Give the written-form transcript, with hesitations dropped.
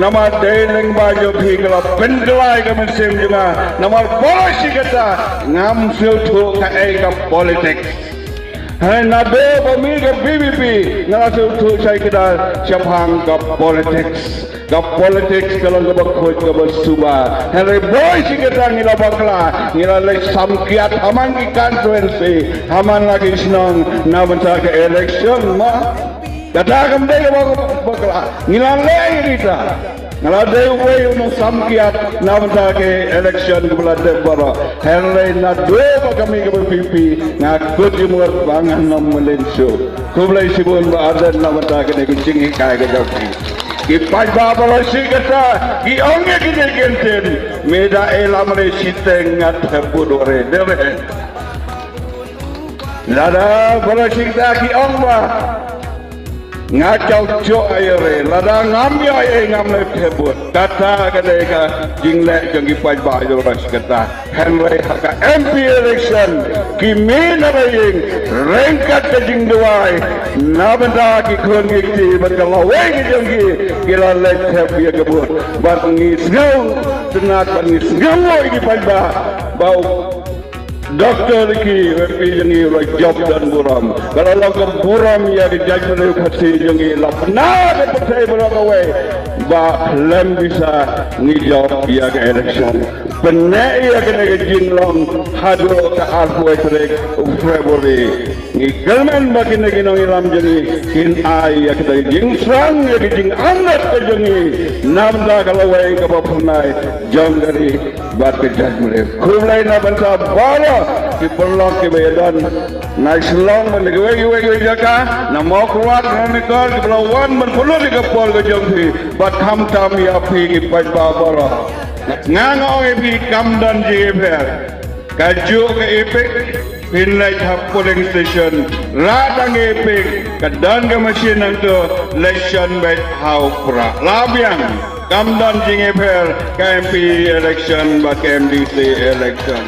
nama deling baju kalau pendelai ke musim juga nama polisi kita ngambil tu ke politik. Hai nado pemilih BBP ngasih tu saya kita siapang ke politik kalau kita berkut ke bersuba. Hari boy si kita ngira bakla ngira lek samkiat aman ki konstituensi aman lagi senang nama ke election mah. Kata kembali ke bakla ngira lek kita. Kalau ada way untuk samkiat nama ke election kepala daerah, hari na dua kami ke BPP ngakut imur bangan nama Malaysia. Kublai sibun berada nama ke kucing ikai ke jauhi. Kipai bapa lagi kata, kiongnya kita genten, meda elam Malaysia tengah terpudore dere. Lada polisi kita kiong bah. Ngacau cok ayere, lada ngambil ayere ngambil tebut. Kata kadeka jinglek jangi pajak joras kata. Henry haka MP election kimi nabaying rengkat ke jing duai. Nabenda ki kun gikti berkalau weng jangi kila lek tebiya kebut. Barngis ngau tenat barngis ngau iki pajak bau. Doktor ki jangi like job dan buram. Kalau lo ke buram ya di judgment kasih jangi lo benar percaya buram away. Ba lem bisa ni job ya ke election. Benar ya kena jinglong hadu ke arwah terek Februari. Ni kelman bagi nak nong ilam jangi kin ai ya kita jing serang ya jing angat ke jangi. Namda kalau way ke bapunai jong dari bat ke judgment. Kulai na bangsa bala. Kipolok ke bayadan naik selong menegwe jaka nama kuat nikar ke belawan berpuluh di kepol ke jompi bat ham tam ya pi ki pai babara ngangong epi kam dan JPR kaju ke epek pinlai thap polling station radang epek kadan ke mesin itu election bet hau pra labiang kam dan JPR KMP election bat KMDC election